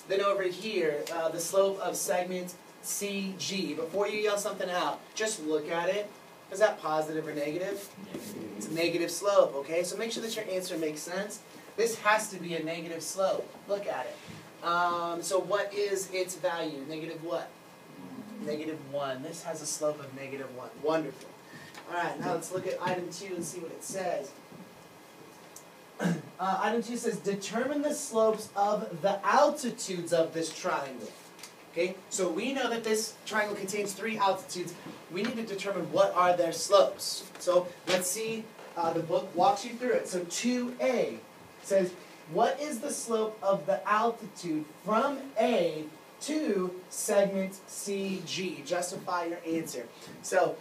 Then over here, the slope of segment CG. Before you yell something out, just look at it. Is that positive or negative? It's a negative slope, okay? So make sure that your answer makes sense. This has to be a negative slope. Look at it. So what is its value? Negative what? Negative 1. This has a slope of negative 1. Wonderful. All right, now let's look at item 2 and see what it says. Item 2 says, determine the slopes of the altitudes of this triangle. Okay, so we know that this triangle contains 3 altitudes. We need to determine what are their slopes. So let's see, the book walks you through it. So 2A says, what is the slope of the altitude from A to segment CG? Justify your answer. So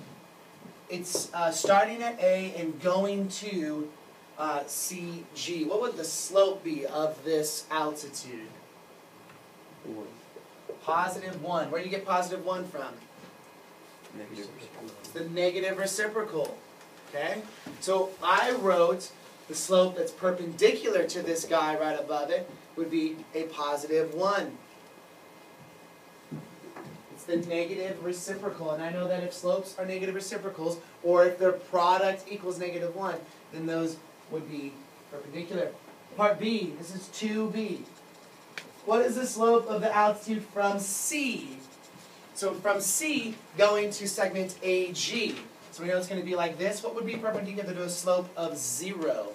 it's starting at A and going to CG. What would the slope be of this altitude? 1. Positive 1. Where do you get positive 1 from? Negative. It's the negative reciprocal. Okay? So I wrote the slope that's perpendicular to this guy right above it would be a positive 1. It's the negative reciprocal. And I know that if slopes are negative reciprocals, or if their product equals negative 1, then those would be perpendicular. Part B, this is 2B. What is the slope of the altitude from C? So from C going to segment AG. So we know it's going to be like this. What would be perpendicular to a slope of 0?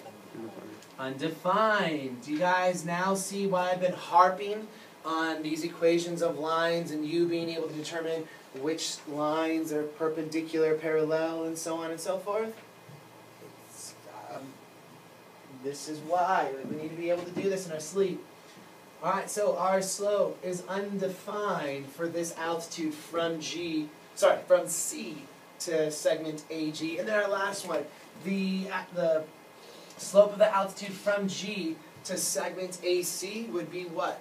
Undefined. Do you guys now see why I've been harping on these equations of lines and you being able to determine which lines are perpendicular, parallel, and so on and so forth? This is why. We need to be able to do this in our sleep. Alright, so our slope is undefined for this altitude from C to segment AG. And then our last one, the slope of the altitude from G to segment AC would be what?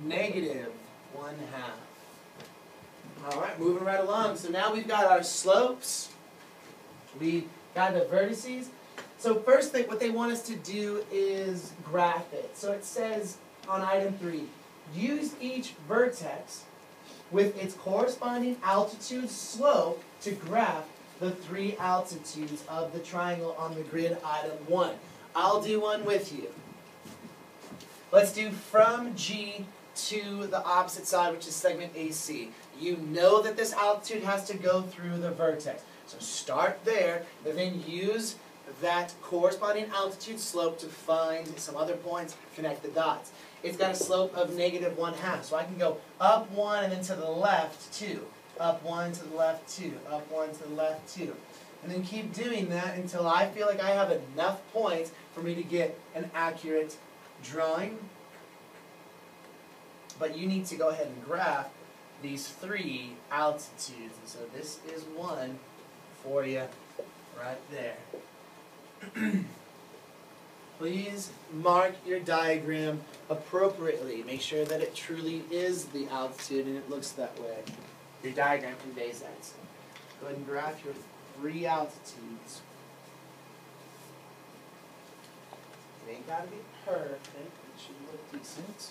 Negative 1/2. Alright, moving right along. So now we've got our slopes. We got the vertices. So first thing, what they want us to do is graph it. So it says on item 3, use each vertex with its corresponding altitude slope to graph the 3 altitudes of the triangle on the grid item 1. I'll do one with you. Let's do from G to the opposite side, which is segment AC. You know that this altitude has to go through the vertex. So start there, and then use that corresponding altitude slope to find some other points, connect the dots. It's got a slope of negative 1/2, so I can go up 1 and then to the left 2, up 1 to the left 2, up 1 to the left 2. And then keep doing that until I feel like I have enough points for me to get an accurate drawing. But you need to go ahead and graph these 3 altitudes. And so this is one for you right there. Please mark your diagram appropriately. Make sure that it truly is the altitude and it looks that way. Your diagram conveys that. So go ahead and graph your 3 altitudes. It ain't got to be perfect. It should look decent.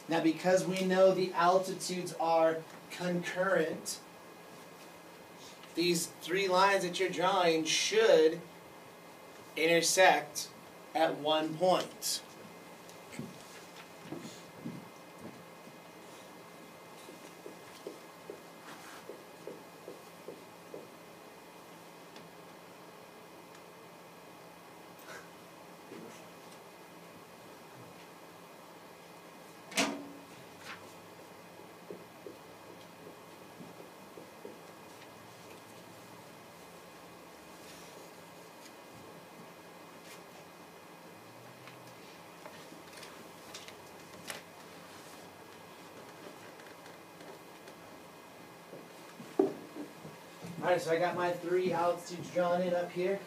Now, because we know the altitudes are concurrent, these 3 lines that you're drawing should intersect at one point. Alright, so I got my 3 altitudes drawn in up here.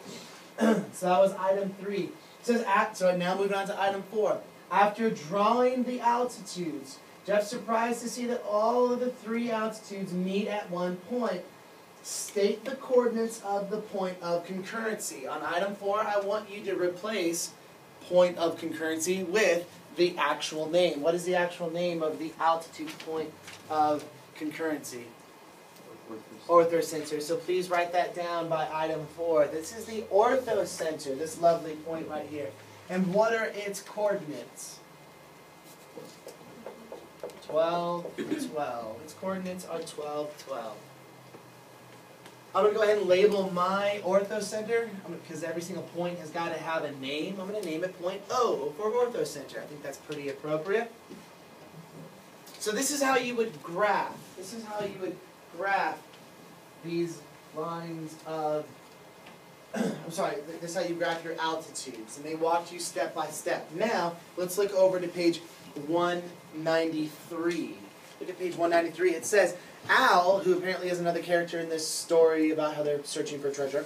So that was item 3. It says so now moving on to item 4. After drawing the altitudes, Jeff's surprised to see that all of the 3 altitudes meet at one point. State the coordinates of the point of concurrency. On item 4, I want you to replace point of concurrency with the actual name. What is the actual name of the altitude point of concurrency? Orthocenter. So please write that down by item 4. This is the orthocenter, this lovely point right here. And what are its coordinates? 12, 12. Its coordinates are 12, 12. I'm going to go ahead and label my orthocenter, because every single point has got to have a name. I'm going to name it point O for orthocenter. I think that's pretty appropriate. So this is how you would graph. This is how you would graph these lines of, I'm sorry, this is how you graph your altitudes. And they walked you step by step. Now, let's look over to page 193. Look at page 193. It says, Al, who apparently is another character in this story about how they're searching for treasure,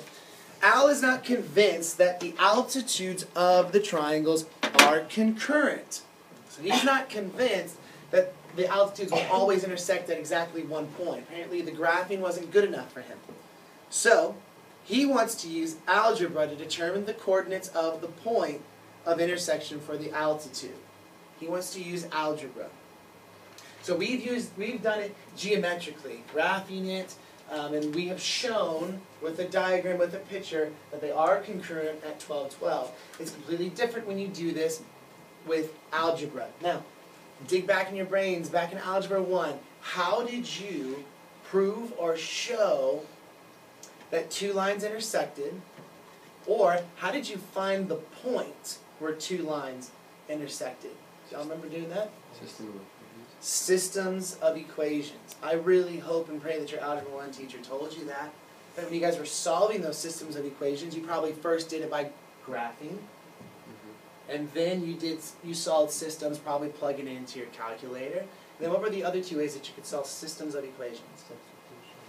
Al is not convinced that the altitudes of the triangles are concurrent. So he's not convinced that the altitudes will always intersect at exactly one point. Apparently the graphing wasn't good enough for him. So he wants to use algebra to determine the coordinates of the point of intersection for the altitude. He wants to use algebra. So we've done it geometrically, graphing it, and we have shown with a diagram, with a picture, that they are concurrent at 12, 12. It's completely different when you do this with algebra. Now, dig back in your brains, back in Algebra 1, how did you prove or show that 2 lines intersected? Or how did you find the point where 2 lines intersected? Do y'all remember doing that? Systems of equations. I really hope and pray that your Algebra 1 teacher told you that. But when you guys were solving those systems of equations, you probably first did it by graphing. And then you solved systems, probably plugging it into your calculator. And then what were the other 2 ways that you could solve systems of equations?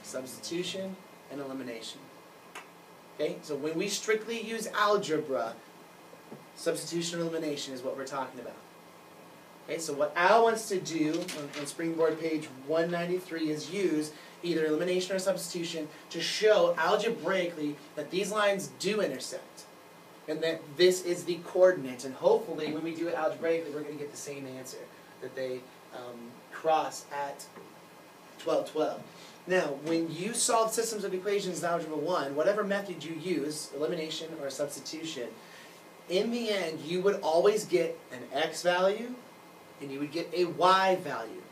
Substitution and elimination. Okay, so when we strictly use algebra, substitution and elimination is what we're talking about. Okay, so what Al wants to do on Springboard page 193 is use either elimination or substitution to show algebraically that these lines do intersect. And that this is the coordinate. And hopefully when we do it algebraically, we're going to get the same answer, that they cross at 12, 12. Now, when you solve systems of equations in Algebra 1, whatever method you use, elimination or substitution, in the end, you would always get an x value and you would get a y value.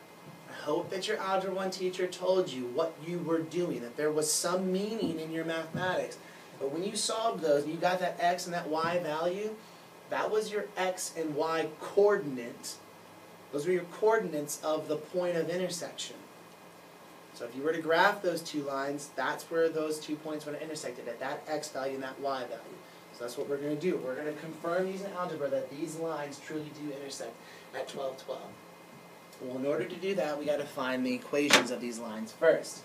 I hope that your Algebra 1 teacher told you what you were doing, that there was some meaning in your mathematics. But when you solved those and you got that x and that y value, that was your x and y coordinate. Those were your coordinates of the point of intersection. So if you were to graph those 2 lines, that's where those 2 points would have intersected, at that x value and that y value. So that's what we're going to do. We're going to confirm using algebra that these lines truly do intersect at 12, 12. Well, in order to do that, we got to find the equations of these lines first.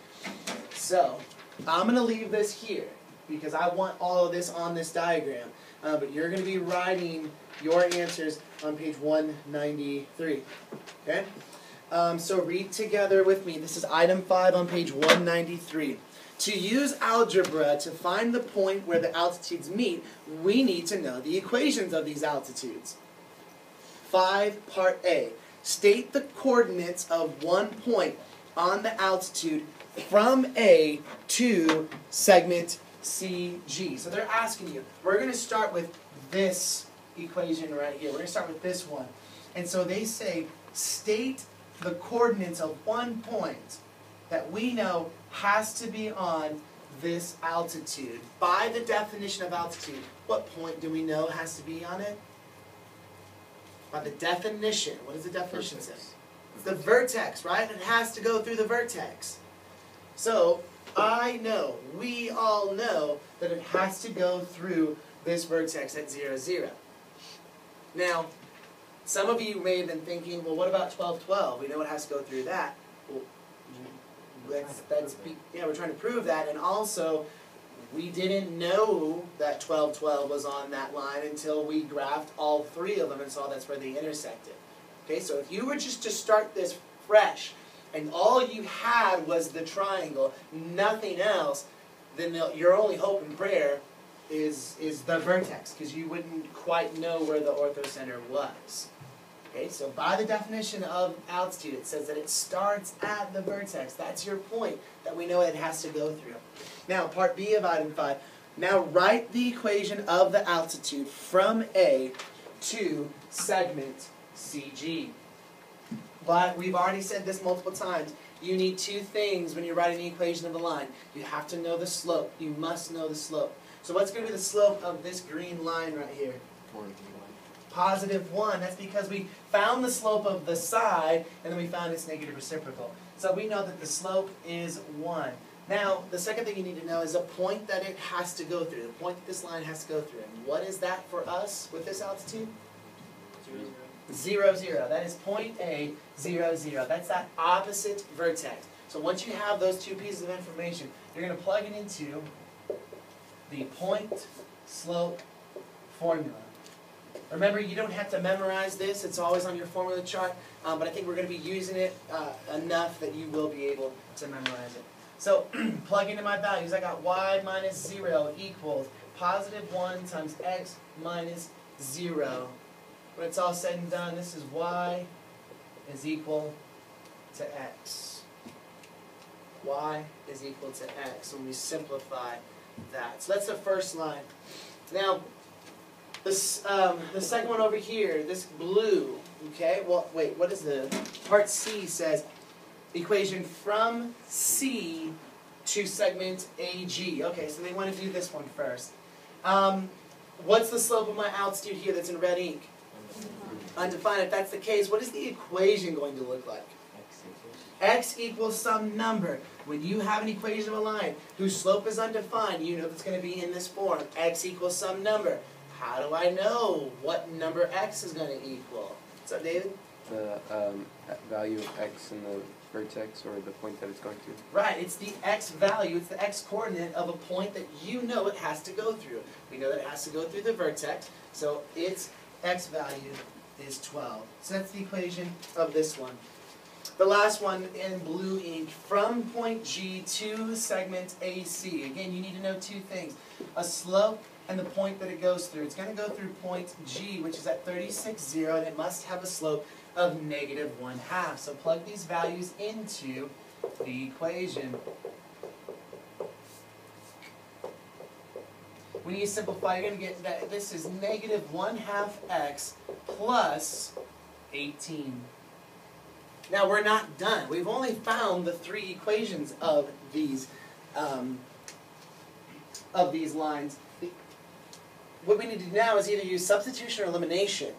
So I'm going to leave this here because I want all of this on this diagram. But you're going to be writing your answers on page 193. Okay? So read together with me. This is item 5 on page 193. To use algebra to find the point where the altitudes meet, we need to know the equations of these altitudes. 5, part A. State the coordinates of one point on the altitude from A to segment CG. So they're asking you, we're going to start with this equation right here. We're going to start with this one. And so they say, state the coordinates of one point that we know has to be on this altitude. By the definition of altitude, what point do we know has to be on it? By the definition. What does the definition say? It's the vertex, right? It has to go through the vertex. So, I know, we all know, that it has to go through this vertex at 0, 0. Now, some of you may have been thinking, well, what about 12, 12? We know it has to go through that. Well, we're trying to prove that, and also we didn't know that 12, 12 was on that line until we graphed all three of them and saw that's where they intersected. Okay, so if you were just to start this fresh, and all you had was the triangle, nothing else, then your only hope and prayer is the vertex, because you wouldn't quite know where the orthocenter was. Okay, so by the definition of altitude, it says that it starts at the vertex. That's your point that we know it has to go through. Now, part B of item 5. Now write the equation of the altitude from A to segment CG. But we've already said this multiple times. You need two things when you're writing the equation of the line. You have to know the slope. You must know the slope. So what's going to be the slope of this green line right here? Positive 1. That's because we found the slope of the side, and then we found its negative reciprocal. So we know that the slope is 1. Now, the second thing you need to know is a point that it has to go through, the point that this line has to go through. And what is that for us with this altitude? 0, 0. That is point A, 0, 0. That's that opposite vertex. So once you have those two pieces of information, you're going to plug it into the point slope formula. Remember, you don't have to memorize this. It's always on your formula chart. But I think we're going to be using it enough that you will be able to memorize it. So plug into my values. I got y minus 0 equals positive 1 times x minus 0. When it's all said and done, this is y is equal to x. Y is equal to x when we simplify that. So that's the first line. Now, this, the second one over here, this blue, okay, well, wait, what is the, part C says, equation from C to segment AG. Okay, so they want to do this one first. What's the slope of my altitude here that's in red ink? Undefined. If that's the case, what is the equation going to look like? X equals some number. When you have an equation of a line whose slope is undefined, you know it's going to be in this form. X equals some number. How do I know what number X is going to equal? What's up, David? The value of X in the vertex, or the point that it's going to. Right, it's the X value, it's the X coordinate of a point that you know it has to go through. We know that it has to go through the vertex, so its X value is 12. So that's the equation of this one. The last one in blue ink, from point G to segment AC. Again, you need to know two things. A slope and the point that it goes through. It's going to go through point G, which is at 36.0, and it must have a slope of negative 1/2. So plug these values into the equation. When you simplify, you're going to get that this is negative 1/2 x plus 18. Now we're not done. We've only found the three equations of these lines. What we need to do now is either use substitution or elimination.